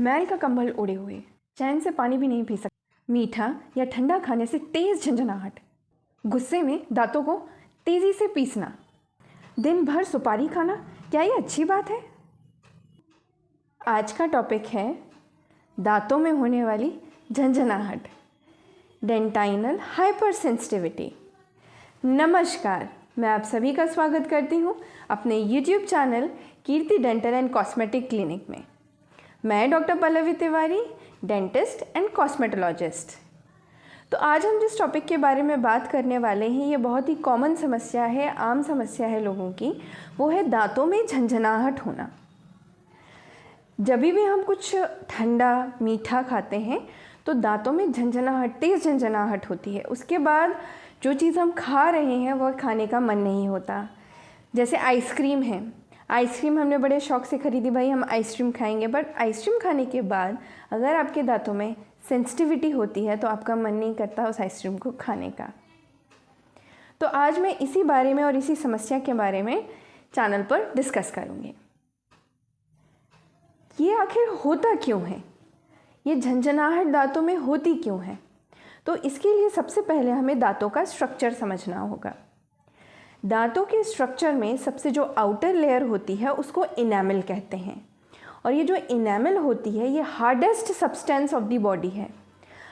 मैल का कंबल ओढ़े हुए, चैन से पानी भी नहीं पी सकते, मीठा या ठंडा खाने से तेज झंझनाहट, गुस्से में दांतों को तेजी से पीसना, दिन भर सुपारी खाना, क्या ये अच्छी बात है? आज का टॉपिक है दांतों में होने वाली झंझनाहट, डेंटाइनल हाइपर सेंसिटिविटी। नमस्कार, मैं आप सभी का स्वागत करती हूँ अपने YouTube channel Kirti dental and cosmetic clinic में। मैं doctor Pallavi Tiwari, dentist and cosmetologist. तो आज हम जिस टॉपिक के बारे में बात करने वाले हैं, ये बहुत ही कॉमन समस्या है, आम समस्या है लोगों की, वो है दांतों में झंझनाहट होना। जब भी हम कुछ ठंडा मीठा खाते हैं तो दांतों में झंझनाहट, तेज़ झंझनाहट होती है। उसके बाद जो चीज़ हम खा रहे हैं वह खाने का मन नहीं होता। जैसे आइसक्रीम है, आइसक्रीम हमने बड़े शौक़ से ख़रीदी, भाई हम आइसक्रीम खाएंगे, बट आइसक्रीम खाने के बाद अगर आपके दांतों में सेंसिटिविटी होती है तो आपका मन नहीं करता उस आइसक्रीम को खाने का। तो आज मैं इसी बारे में और इसी समस्या के बारे में चैनल पर डिस्कस करूँगी। ये आखिर होता क्यों है, ये झंझनाहट दांतों में होती क्यों है? तो इसके लिए सबसे पहले हमें दांतों का स्ट्रक्चर समझना होगा। दांतों के स्ट्रक्चर में सबसे जो आउटर लेयर होती है उसको इनेमल कहते हैं, और ये जो इनेमल होती है ये hardest substance of the body है।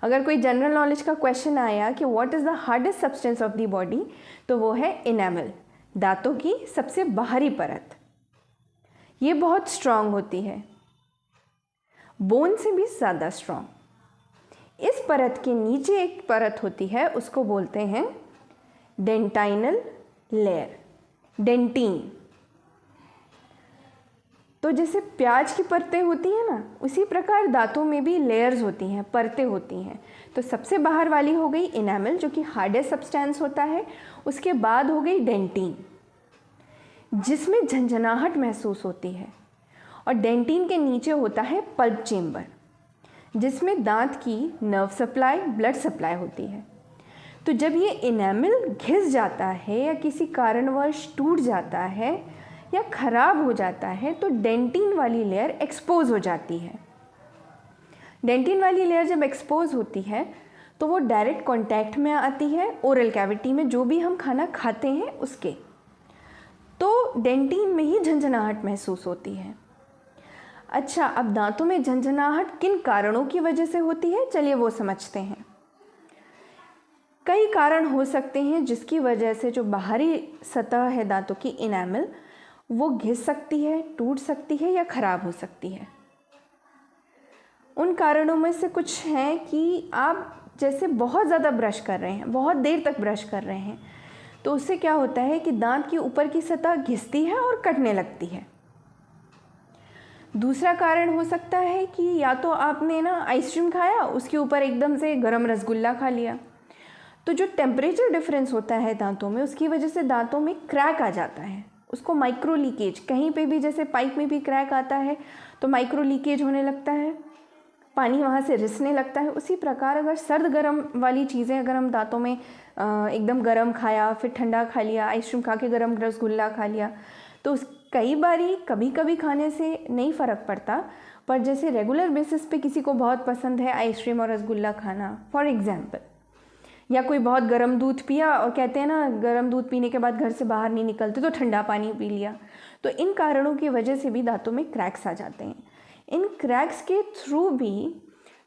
अगर कोई जनरल नॉलेज का क्वेश्चन आया कि what is the hardest substance of the body, तो वो है इनेमल, दांतों की सबसे बाहरी परत। ये बहुत स्ट्रांग होती है, बोन से भी ज़्यादा स्ट्रांग। इस परत के नीचे एक परत होती है, उसको बोलते हैं डेंटाइनल लेयर, डेंटिन। तो जैसे प्याज की परतें होती हैं ना, उसी प्रकार दांतों में भी लेयर्स होती हैं, परतें होती हैं। तो सबसे बाहर वाली हो गई इनेमल, जो कि हार्डेस्ट सब्सटेंस होता है। उसके बाद हो गई डेंटिन, जिसमें झंझनाहट महसूस होती है। और डेंटिन के नीचे होता है पल्प चेम्बर, जिसमें दांत की नर्व सप्लाई, ब्लड सप्लाई होती है। तो जब ये इनेमल घिस जाता है या किसी कारणवश टूट जाता है या ख़राब हो जाता है तो डेंटिन वाली लेयर एक्सपोज हो जाती है। डेंटिन वाली लेयर जब एक्सपोज होती है तो वो डायरेक्ट कांटेक्ट में आती है ओरल कैविटी में, जो भी हम खाना खाते हैं उसके। तो डेंटिन में ही झंझनाहट महसूस होती है। अच्छा, अब दांतों में झंझनाहट किन कारणों की वजह से होती है, चलिए वो समझते हैं। कई कारण हो सकते हैं जिसकी वजह से जो बाहरी सतह है दांतों की इनेमल, वो घिस सकती है, टूट सकती है या ख़राब हो सकती है। उन कारणों में से कुछ हैं कि आप जैसे बहुत ज़्यादा ब्रश कर रहे हैं, बहुत देर तक ब्रश कर रहे हैं, तो उससे क्या होता है कि दांत की ऊपर की सतह घिसती है और कटने लगती है। दूसरा कारण हो सकता है कि या तो आपने ना आइसक्रीम खाया, उसके ऊपर एकदम से गरम रसगुल्ला खा लिया, तो जो टेम्परेचर डिफरेंस होता है दांतों में, उसकी वजह से दांतों में क्रैक आ जाता है। उसको माइक्रो लीकेज, कहीं पे भी जैसे पाइप में भी क्रैक आता है तो माइक्रो लीकेज होने लगता है, पानी वहाँ से रिसने लगता है। उसी प्रकार अगर सर्द गर्म वाली चीज़ें अगर हम दांतों में एकदम गर्म खाया, फिर ठंडा खा लिया, आइसक्रीम खा के गर्म रसगुल्ला खा लिया, तो कई बारी कभी कभी खाने से नहीं फ़र्क पड़ता, पर जैसे रेगुलर बेसिस पे किसी को बहुत पसंद है आइसक्रीम और रसगुल्ला खाना फॉर एग्ज़ाम्पल, या कोई बहुत गर्म दूध पिया और कहते हैं ना गर्म दूध पीने के बाद घर से बाहर नहीं निकलते तो ठंडा पानी पी लिया, तो इन कारणों की वजह से भी दांतों में क्रैक्स आ जाते हैं। इन क्रैक्स के थ्रू भी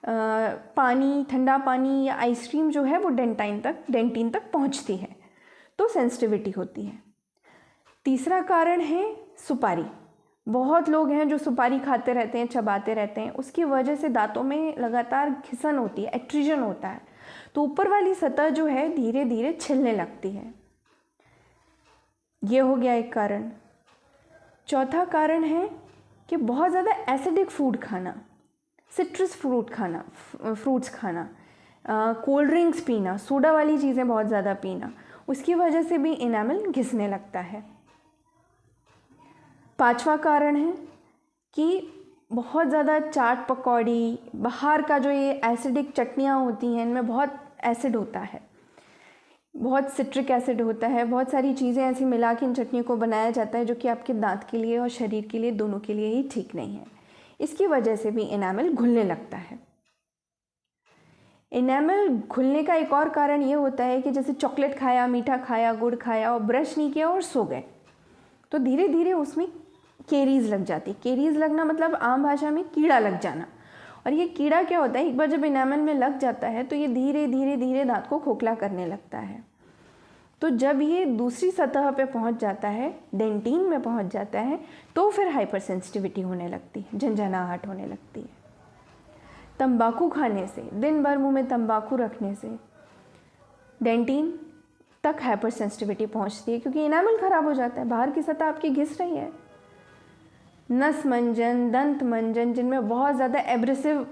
पानी, ठंडा पानी या आइसक्रीम जो है वो डेंटिन तक पहुंचती है, तो सेंसिटिविटी होती है। तीसरा कारण है सुपारी। बहुत लोग हैं जो सुपारी खाते रहते हैं, चबाते रहते हैं, उसकी वजह से दांतों में लगातार घिसन होती है, एट्रीजन होता है, तो ऊपर वाली सतह जो है धीरे धीरे छिलने लगती है। ये हो गया एक कारण। चौथा कारण है कि बहुत ज़्यादा एसिडिक फूड खाना, सिट्रस फ्रूट्स खाना, कोल्ड ड्रिंक्स पीना, सोडा वाली चीज़ें बहुत ज़्यादा पीना, उसकी वजह से भी इनेमल घिसने लगता है। पांचवा कारण है कि बहुत ज़्यादा चाट पकौड़ी, बाहर का जो ये एसिडिक चटनियाँ होती हैं, इनमें बहुत एसिड होता है, बहुत सिट्रिक एसिड होता है, बहुत सारी चीज़ें ऐसी मिला के इन चटनियों को बनाया जाता है जो कि आपके दांत के लिए और शरीर के लिए, दोनों के लिए ही ठीक नहीं है। इसकी वजह से भी इनेमल घुलने लगता है। इनेमल घुलने का एक और कारण ये होता है कि जैसे चॉकलेट खाया, मीठा खाया, गुड़ खाया और ब्रश नहीं किया और सो गए, तो धीरे धीरे उसमें केरीज लग जाती। केरीज लगना मतलब आम भाषा में कीड़ा लग जाना। और ये कीड़ा क्या होता है, एक बार जब इनेमल में लग जाता है तो ये धीरे धीरे धीरे दांत को खोखला करने लगता है। तो जब ये दूसरी सतह पे पहुंच जाता है, डेंटिन में पहुंच जाता है, तो फिर हाइपर सेंसिटिविटी होने लगती है, झंझनाहट होने लगती है। तंबाकू खाने से, दिन भर मुंह में तंबाकू रखने से डेंटिन तक हाइपर सेंसिटिविटी पहुंचती है, क्योंकि इनेमल खराब हो जाता है, बाहर की सतह आपकी घिस रही है। नस मंजन, दंत मंजन, जिनमें बहुत ज़्यादा एब्रेसिव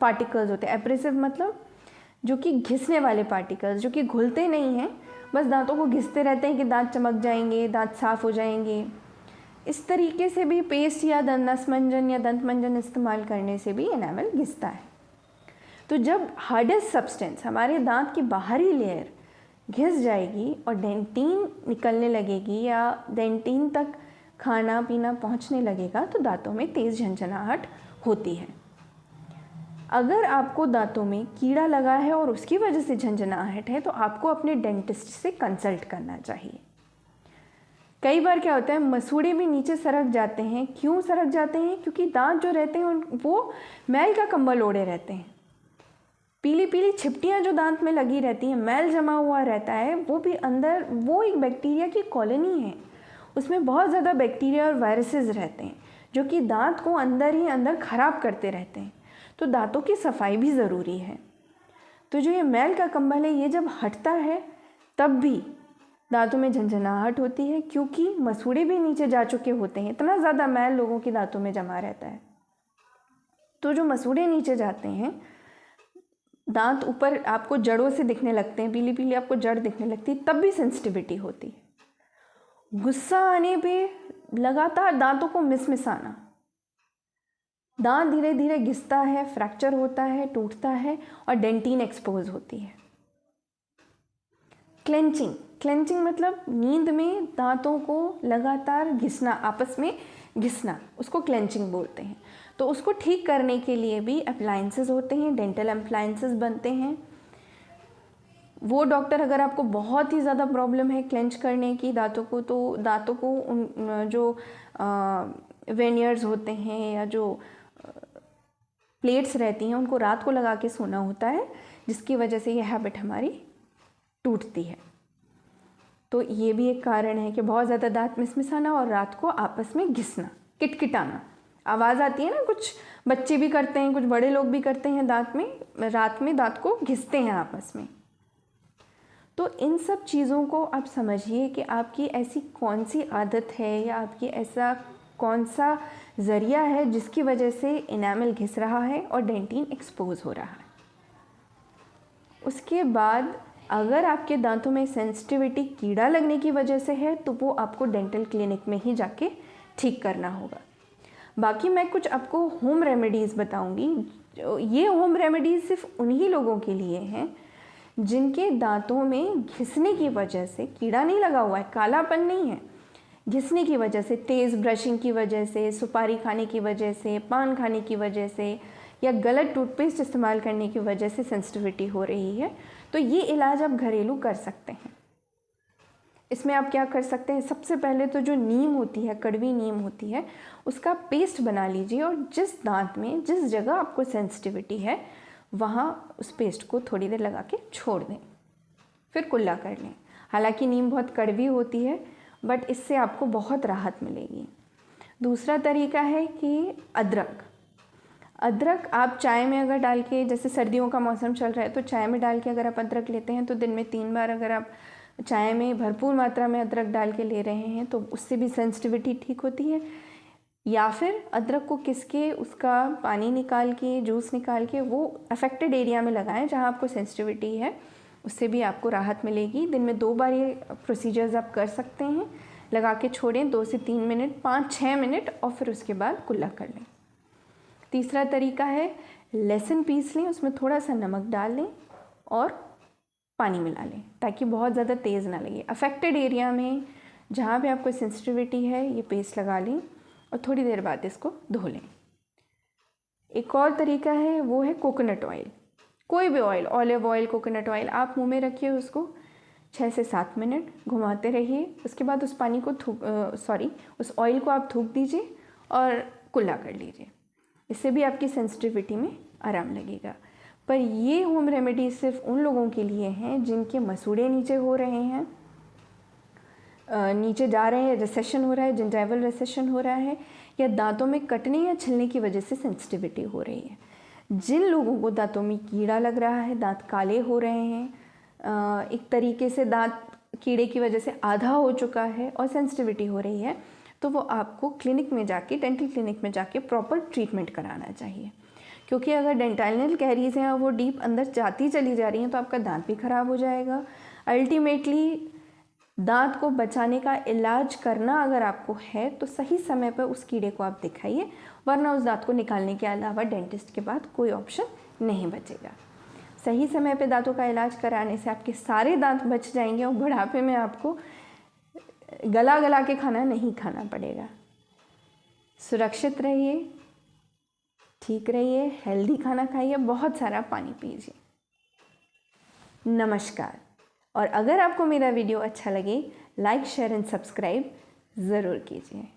पार्टिकल्स होते हैं। एब्रेसिव मतलब जो कि घिसने वाले पार्टिकल्स, जो कि घुलते नहीं हैं, बस दांतों को घिसते रहते हैं कि दांत चमक जाएंगे, दांत साफ हो जाएंगे। इस तरीके से भी पेस्ट या नस मंजन या दंत मंजन इस्तेमाल करने से भी इनेमल घिसता है। तो जब हार्डेस्ट सब्सटेंस, हमारे दांत की बाहरी लेयर घिस जाएगी और डेंटिन निकलने लगेगी या डेंटिन तक खाना पीना पहुंचने लगेगा, तो दांतों में तेज़ झंझनाहट होती है। अगर आपको दांतों में कीड़ा लगा है और उसकी वजह से झंझनाहट है, तो आपको अपने डेंटिस्ट से कंसल्ट करना चाहिए। कई बार क्या होता है, मसूड़े भी नीचे सरक जाते हैं। क्यों सरक जाते हैं? क्योंकि दांत जो रहते हैं वो मैल का कंबल ओढ़े रहते हैं। पीली पीली छिपटियाँ जो दांत में लगी रहती हैं, मैल जमा हुआ रहता है, वो भी अंदर, वो एक बैक्टीरिया की कॉलोनी है। उसमें बहुत ज़्यादा बैक्टीरिया और वायरसेस रहते हैं जो कि दांत को अंदर ही अंदर ख़राब करते रहते हैं। तो दांतों की सफाई भी ज़रूरी है। तो जो ये मैल का कंबल है, ये जब हटता है तब भी दांतों में झंझनाहट होती है, क्योंकि मसूड़े भी नीचे जा चुके होते हैं। इतना ज़्यादा मैल लोगों की दांतों में जमा रहता है। तो जो मसूड़े नीचे जाते हैं, दांत ऊपर आपको जड़ों से दिखने लगते हैं, पीली पीली आपको जड़ दिखने लगती है, तब भी सेंसिटिविटी होती है। गुस्सा आने पे लगातार दांतों को मिसमिसाना, दांत धीरे धीरे घिसता है, फ्रैक्चर होता है, टूटता है और डेंटिन एक्सपोज होती है। क्लेंचिंग, क्लेंचिंग मतलब नींद में दांतों को लगातार घिसना, आपस में घिसना, उसको क्लेंचिंग बोलते हैं। तो उसको ठीक करने के लिए भी अप्लायंसेस होते हैं, डेंटल अप्लायंसेस बनते हैं। वो डॉक्टर, अगर आपको बहुत ही ज़्यादा प्रॉब्लम है क्लेंच करने की दांतों को, तो दांतों को उन जो वेनियर्स होते हैं या जो प्लेट्स रहती हैं, उनको रात को लगा के सोना होता है, जिसकी वजह से ये हैबिट हमारी टूटती है। तो ये भी एक कारण है कि बहुत ज़्यादा दांत मिसमिसाना और रात को आपस में घिसना, किटकिटाना, आवाज़ आती है ना, कुछ बच्चे भी करते हैं, कुछ बड़े लोग भी करते हैं, दांत में रात में दांत को घिसते हैं आपस में। तो इन सब चीज़ों को आप समझिए कि आपकी ऐसी कौन सी आदत है या आपकी ऐसा कौन सा ज़रिया है जिसकी वजह से इनेमल घिस रहा है और डेंटिन एक्सपोज हो रहा है। उसके बाद अगर आपके दांतों में सेंसिटिविटी कीड़ा लगने की वजह से है, तो वो आपको डेंटल क्लिनिक में ही जाके ठीक करना होगा। बाकी मैं कुछ आपको होम रेमेडीज़ बताऊंगी। ये होम रेमेडीज़ सिर्फ उन्हीं लोगों के लिए हैं जिनके दांतों में घिसने की वजह से, कीड़ा नहीं लगा हुआ है, कालापन नहीं है, घिसने की वजह से, तेज़ ब्रशिंग की वजह से, सुपारी खाने की वजह से, पान खाने की वजह से या गलत टूथपेस्ट इस्तेमाल करने की वजह से सेंसिटिविटी हो रही है, तो ये इलाज आप घरेलू कर सकते हैं। इसमें आप क्या कर सकते हैं, सबसे पहले तो जो नीम होती है, कड़वी नीम होती है, उसका पेस्ट बना लीजिए और जिस दांत में, जिस जगह आपको सेंसिटिविटी है, वहाँ उस पेस्ट को थोड़ी देर लगा के छोड़ दें, फिर कुल्ला कर लें। हालांकि नीम बहुत कड़वी होती है, बट इससे आपको बहुत राहत मिलेगी। दूसरा तरीका है कि अदरक आप चाय में अगर डाल के, जैसे सर्दियों का मौसम चल रहा है, तो चाय में डाल के अगर आप अदरक लेते हैं, तो दिन में 3 बार अगर आप चाय में भरपूर मात्रा में अदरक डाल के ले रहे हैं, तो उससे भी सेंसिटिविटी ठीक होती है। या फिर अदरक को किस के, उसका पानी निकाल के, जूस निकाल के वो अफेक्टेड एरिया में लगाएं जहाँ आपको सेंसिटिविटी है, उससे भी आपको राहत मिलेगी। दिन में 2 बार ये प्रोसीजर्स आप कर सकते हैं। लगा के छोड़ें 2 से 3 मिनट, 5-6 मिनट, और फिर उसके बाद कुल्ला कर लें। तीसरा तरीका है, लहसुन पीस लें, उसमें थोड़ा सा नमक डाल लें और पानी मिला लें, ताकि बहुत ज़्यादा तेज़ ना लगे। अफेक्टेड एरिया में जहाँ पे आपको सेंसिटिविटी है, ये पेस्ट लगा लें और थोड़ी देर बाद इसको धो लें। एक और तरीका है, वो है कोकोनट ऑयल। कोई भी oil, olive oil, coconut oil, आप मुंह में रखिए, उसको 6 से 7 मिनट घुमाते रहिए। उसके बाद उस पानी को उस ऑयल को आप थूक दीजिए और कुल्ला कर लीजिए। इससे भी आपकी सेंसिटिविटी में आराम लगेगा। पर ये होम रेमेडी सिर्फ उन लोगों के लिए हैं जिनके मसूड़े नीचे हो रहे हैं, नीचे जा रहे हैं, रिसेशन हो रहा है, जिंजाइवल रिसेशन हो रहा है, या दांतों में कटने या छिलने की वजह से सेंसिटिविटी हो रही है। जिन लोगों को दांतों में कीड़ा लग रहा है, दांत काले हो रहे हैं, एक तरीके से दांत कीड़े की वजह से आधा हो चुका है और सेंसिटिविटी हो रही है, तो वो आपको क्लिनिक में जाके, डेंटल क्लिनिक में जाके प्रॉपर ट्रीटमेंट कराना चाहिए। क्योंकि अगर डेंटाइनल कैरीज हैं और वो डीप अंदर जाती चली जा रही हैं तो आपका दांत भी ख़राब हो जाएगा। अल्टीमेटली दांत को बचाने का इलाज करना अगर आपको है तो सही समय पर उस कीड़े को आप दिखाइए, वरना उस दांत को निकालने के अलावा डेंटिस्ट के बाद कोई ऑप्शन नहीं बचेगा। सही समय पे दांतों का इलाज कराने से आपके सारे दांत बच जाएंगे और बुढ़ापे में आपको गला गला के खाना नहीं खाना पड़ेगा। सुरक्षित रहिए, ठीक रहिए, हेल्दी खाना खाइए, बहुत सारा पानी पीजिए। नमस्कार। और अगर आपको मेरा वीडियो अच्छा लगे, लाइक, शेयर एंड सब्सक्राइब ज़रूर कीजिए।